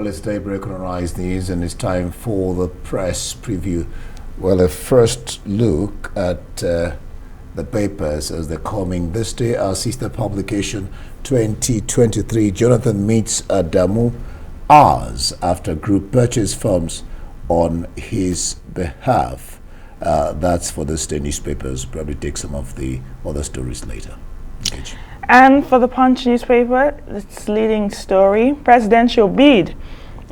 Well, it's daybreak on Rise News, and it's time for the press preview. Well, a first look at the papers as they're coming this day. Our sister publication, 2023, Jonathan meets Adamu hours after group purchase firms on his behalf. That's for the state newspapers. Probably take some of the other stories later. And for the Punch newspaper, its leading story, presidential bid.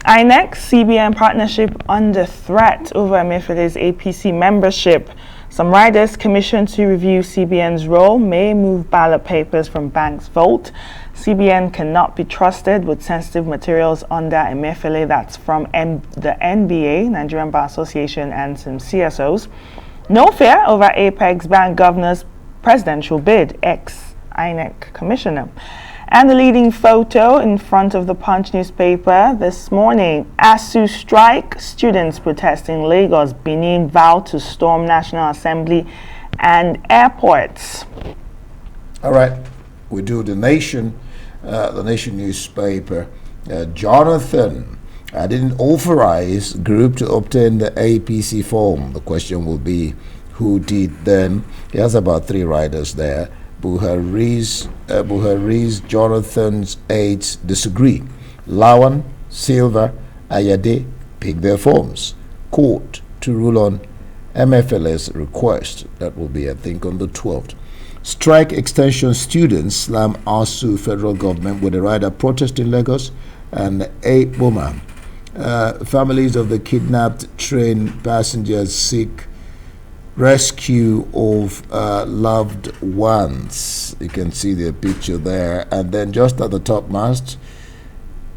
INEC, CBN partnership under threat over Emefiele's APC membership. Some riders commissioned to review CBN's role may move ballot papers from banks' vote. CBN cannot be trusted with sensitive materials under Emefiele. That's from the NBA, Nigerian Bar Association, and some CSOs. No fear over Apex Bank Governor's presidential bid, ex-INEC commissioner. And the leading photo in front of the Punch newspaper this morning. ASU strike, students protesting Lagos, Benin vow to storm National Assembly and airports. All right, we do the Nation newspaper. Jonathan didn't authorize group to obtain the APC form. The question will be, who did then? He has about 3 riders there. Buhari's Jonathan's aides disagree. Lawan, Silva, Ayade pick their forms. Court to rule on Emefiele's request. That will be, I think, on the 12th. Strike extension students slam ASU federal government with a rider protest in Lagos and 8 women. Families of the kidnapped train passengers seek rescue of loved ones. You can see the picture there. And then just at the top mast,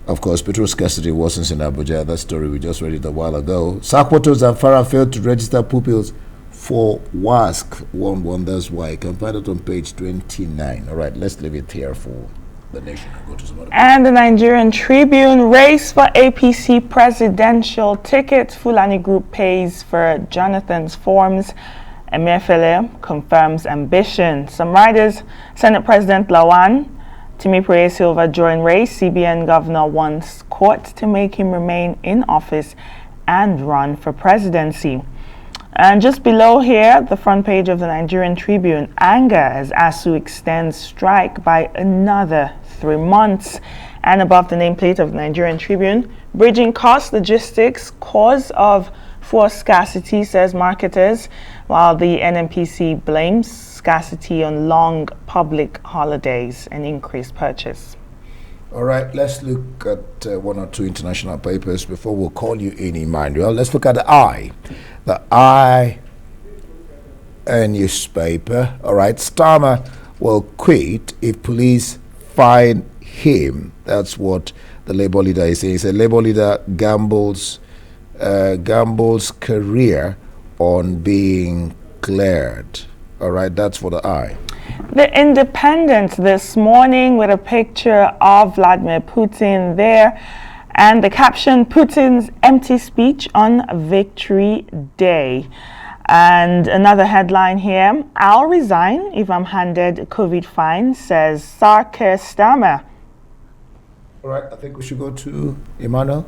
of course, petrol scarcity worsens in Abuja. That story we just read it a while ago. Sakwato Zamfara failed to register pupils for WASC. One wonders why. You can find it on page 29. All right, let's leave it here for the Nation and go to some other. And the Nigerian Tribune, race for APC presidential ticket. Fulani Group pays for Jonathan's forms. Emefiele confirms ambition. Some riders, Senate President Lawan, Timipre Silva join race. CBN Governor wants court to make him remain in office and run for presidency. And just below here, the front page of the Nigerian Tribune, anger as ASU extends strike by another 3 months. And above the nameplate of the Nigerian Tribune, bridging cost logistics, cause of fuel scarcity, says marketers, while the NNPC blames scarcity on long public holidays and increased purchase. All right, let's look at 1 or 2 international papers before we'll call you in, Emmanuel. Let's look at the I. The I newspaper. All right, Starmer will quit if police find him. That's what the Labour leader is saying. He said Labour leader gambles career on being cleared. All right, that's for the I. The Independent this morning with a picture of Vladimir Putin there and the caption, Putin's empty speech on Victory Day. And another headline here, I'll resign if I'm handed COVID fine, says Keir Starmer. All right, I think we should go to Emmanuel.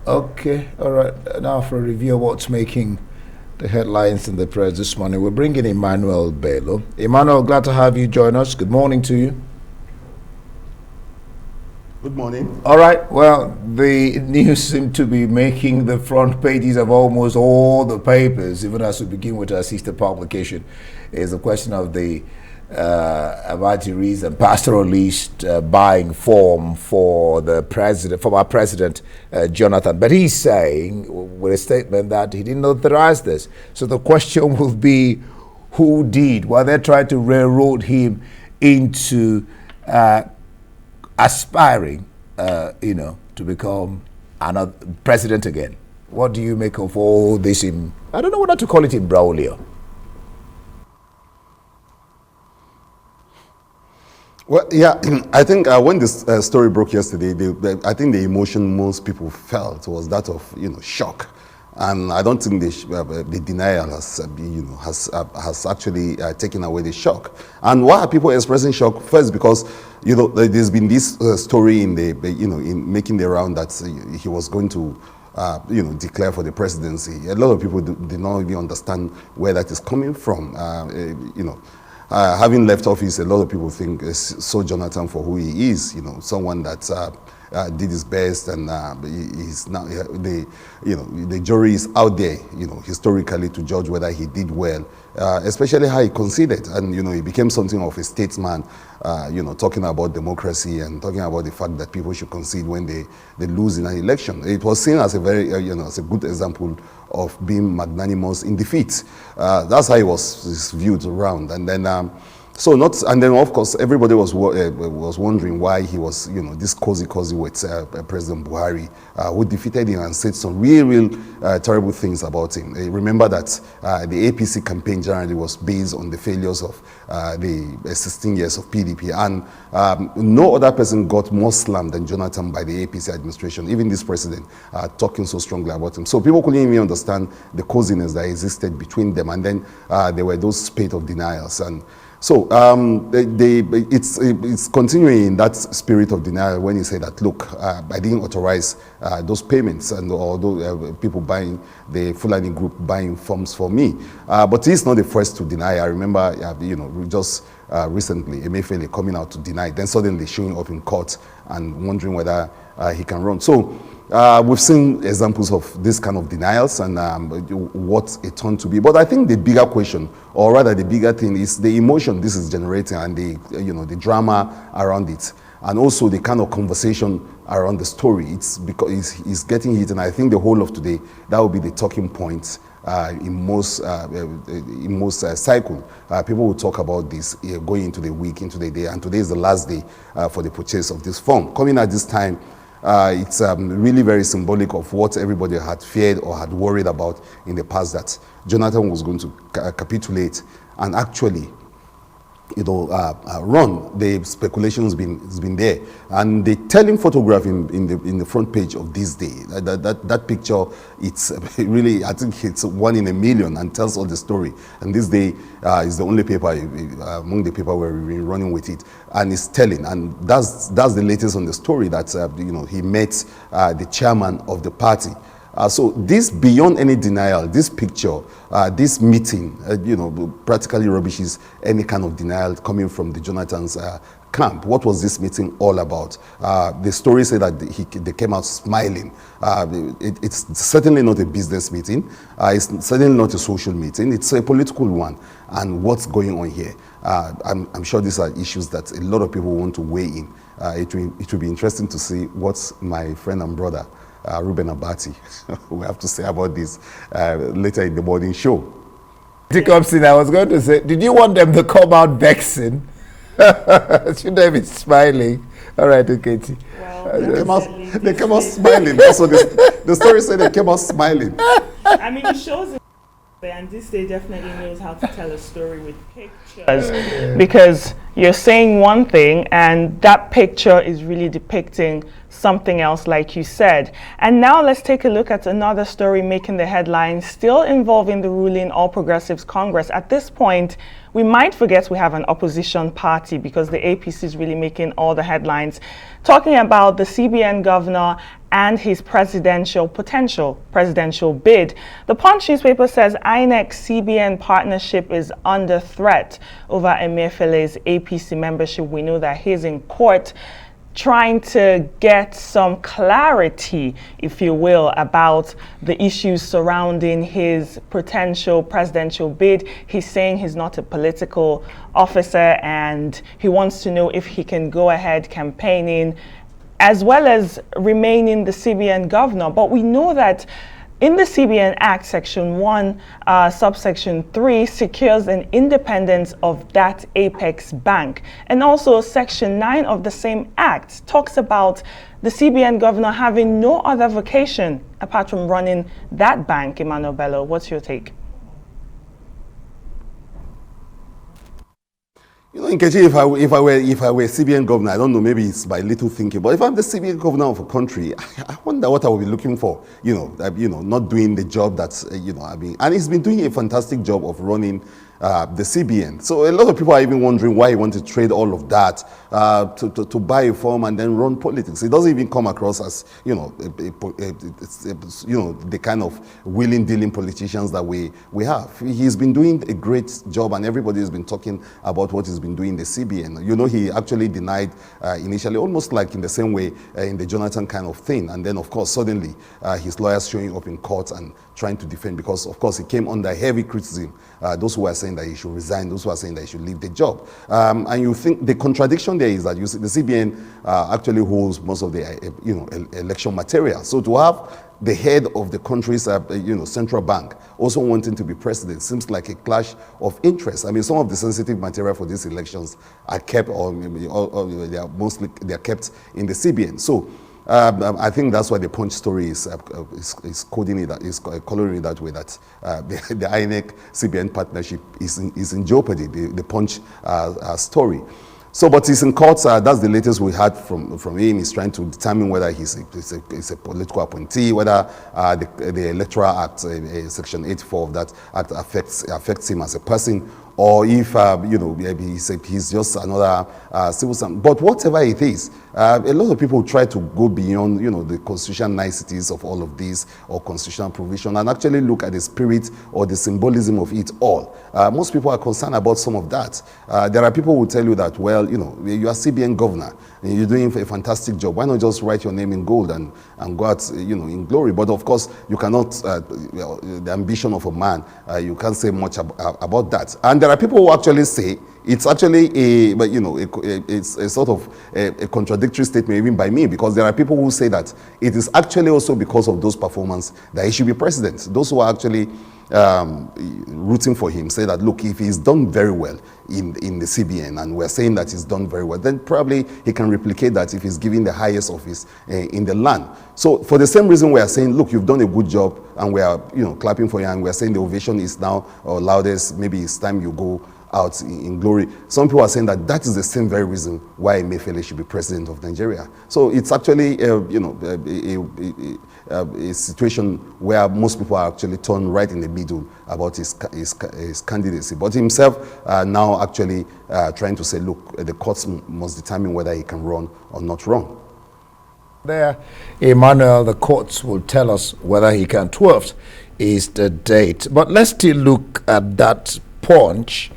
Okay, all right, now for a review of what's making the headlines in the press this morning, we're bringing Emmanuel Bello. Emmanuel, glad to have you join us. Good morning to you. Good morning. All right, well, the news seem to be making the front pages of almost all the papers, even as we begin with our sister publication, is a question of the Abajiris and pastoralist buying form for the president, for our president, Jonathan. But he's saying with a statement that he didn't authorize this. So the question will be, who did? While they're trying to railroad him into aspiring, to become another president again. What do you make of all this? I don't know whether to call it imbroglio. Well, yeah, I think when this story broke yesterday, I think the emotion most people felt was that of, shock. And I don't think the denial has actually taken away the shock. And why are people expressing shock? First, because there's been this story in in making the round that he was going to declare for the presidency. A lot of people did not even understand where that is coming from. Having left office, a lot of people think saw Jonathan for who he is. Someone that did his best, and he's now the jury is out there, historically to judge whether he did well, especially how he conceded, and he became something of a statesman, talking about democracy and talking about the fact that people should concede when they lose in an election. It was seen as a very as a good example of being magnanimous in defeat. That's how he was viewed around, and then. And then of course everybody was wondering why he was this cozy with President Buhari, who defeated him and said some real terrible things about him. Remember that the APC campaign generally was based on the failures of the 16 years of PDP, and no other person got more slammed than Jonathan by the APC administration, even this president talking so strongly about him. So people couldn't even understand the coziness that existed between them, and then there were those spate of denials. And so it's continuing in that spirit of denial when he said that, look, I didn't authorize those payments, and although people buying, the Fulani group buying forms for me. But he's not the first to deny. I remember, just recently, Emefiele coming out to deny, then suddenly showing up in court and wondering whether he can run. So we've seen examples of this kind of denials and what it turned to be. But I think the bigger question, or rather the bigger thing, is the emotion this is generating and the drama around it, and also the kind of conversation around the story. It's because it's getting hit, and I think the whole of today, that will be the talking point in most cycle. People will talk about this going into the week, into the day, and today is the last day for the purchase of this form. Coming at this time, it's really very symbolic of what everybody had feared or had worried about in the past, that Jonathan was going to capitulate and actually run. The speculation has been there, and the telling photograph in the front page of this day, that picture, it's really, I think it's 1 in a million and tells all the story. And this day is the only paper among the paper where we've been running with it, and it's telling. And that's the latest on the story, that he met the chairman of the party. So this, beyond any denial, this picture, this meeting, practically rubbishes any kind of denial coming from the Jonathan's camp. What was this meeting all about? The story said that they came out smiling. It's certainly not a business meeting. It's certainly not a social meeting. It's a political one. And what's going on here? I'm sure these are issues that a lot of people want to weigh in. It will be interesting to see what my friend and brother, Ruben Abati, we have to say about this later in the morning show. Jacobson, I was going to say, did you want them to come out vexing? Should they be smiling? All right, okay. Well, they came out smiling. That's what the story said. They came out smiling. I mean, it shows it, and this day definitely knows how to tell a story with pictures. Because you're saying one thing, and that picture is really depicting something else, like you said. And now let's take a look at another story making the headlines, still involving the ruling All Progressives Congress. At this point, we might forget we have an opposition party, because the APC is really making all the headlines, talking about the CBN governor and his potential presidential bid. The Punch newspaper says INEC-CBN partnership is under threat over Emefiele's APC membership. We know that he's in court trying to get some clarity, if you will, about the issues surrounding his potential presidential bid. He's saying he's not a political officer, and he wants to know if he can go ahead campaigning as well as remaining the CBN governor. But we know that in the CBN Act, Section 1, subsection 3, secures an independence of that apex bank. And also Section 9 of the same Act talks about the CBN governor having no other vocation apart from running that bank. Emmanuel Bello, what's your take? You know, Nkechi, if I were CBN governor, I don't know, maybe it's by little thinking, but if I'm the CBN governor of a country, I wonder what I will be looking for. Not doing the job that's and he's been doing a fantastic job of running the CBN. So a lot of people are even wondering why he wants to trade all of that to buy a firm and then run politics. It doesn't even come across as the kind of willing dealing politicians that we have. He's been doing a great job, and everybody has been talking about what he's been doing in the CBN. You know, he actually denied initially, almost like in the same way in the Jonathan kind of thing, and then of course suddenly his lawyers showing up in court and trying to defend, because of course he came under heavy criticism. Those who are saying that he should resign, those who are saying that he should leave the job. And you think the contradiction there is that you see the CBN actually holds most of the election material. So to have the head of the country's central bank also wanting to be president seems like a clash of interests. I mean, some of the sensitive material for these elections are kept, or they are kept in the CBN. So I think that's why the Punch story is coding it, is coloring it that way, that the INEC CBN partnership is in jeopardy, the Punch story. So, but he's in court. That's the latest we had from him. He's trying to determine whether he's a political appointee, whether the Electoral Act, Section 84 of that act affects him as a person, or if he's just another civil servant. But whatever it is, a lot of people try to go beyond the constitutional niceties of all of this, or constitutional provision, and actually look at the spirit or the symbolism of it all. Most people are concerned about some of that. There are people who tell you that, well, you are CBN governor and you're doing a fantastic job. Why not just write your name in gold and go out in glory? But of course you cannot, the ambition of a man, you can't say much about that. And there are people who actually say it's actually it's a sort of a contradictory statement even by me, because there are people who say that it is actually also because of those performances that he should be president. Those who are actually rooting for him say that, look, if he's done very well in the CBN, and we're saying that he's done very well, then probably he can replicate that if he's given the highest office in the land. So for the same reason, we are saying, look, you've done a good job, and we are clapping for you, and we're saying the ovation is now loudest, maybe it's time you go out in glory. Some people are saying that is the same very reason why Emefiele should be president of Nigeria. So it's actually a situation where most people are actually torn right in the middle about his candidacy. But himself now actually trying to say, look, the courts must determine whether he can run or not run. There, Emmanuel, the courts will tell us whether he can. 12th is the date. But let's still look at that Punch.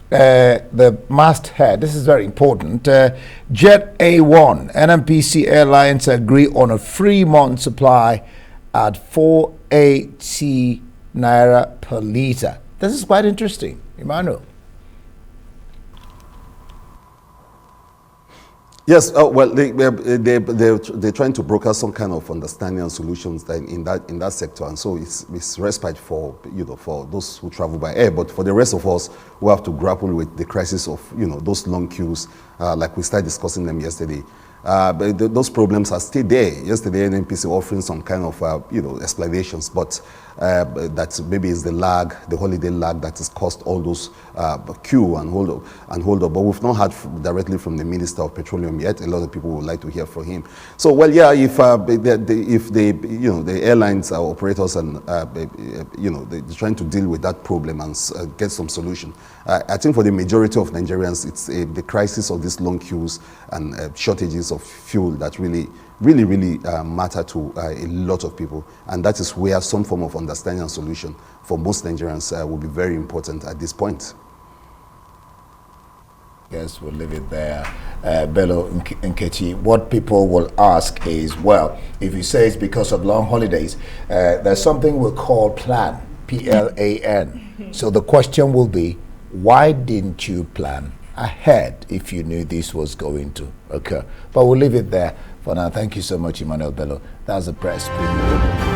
The masthead, this is very important. Jet A1, NNPC Airlines agree on a 3-month supply at 480 naira per litre. This is quite interesting, Emmanuel. Yes, well, they're trying to broker some kind of understanding and solutions in that sector, and so it's respite for for those who travel by air. But for the rest of us, who have to grapple with the crisis of those long queues, like we started discussing them yesterday. But those problems are still there. Yesterday, NNPC offering some kind of explanations, but that maybe is the lag, the holiday lag, that has caused all those queue and hold up. But we've not heard directly from the Minister of Petroleum yet. A lot of people would like to hear from him. So, well, yeah, if the airlines operators and they're trying to deal with that problem and get some solution. I think for the majority of Nigerians, it's the crisis of these long queues and shortages of fuel that really matter to a lot of people, and that is where some form of understanding and solution for most Nigerians will be very important at this point. Yes, we'll leave it there. Bello Nkechi, what people will ask is, well, if you say it's because of long holidays, there's something we'll call plan, P-L-A-N. So the question will be, why didn't you plan ahead if you knew this was going to occur? But we'll leave it there for now. Thank you so much, Emmanuel Bello. That's a press preview.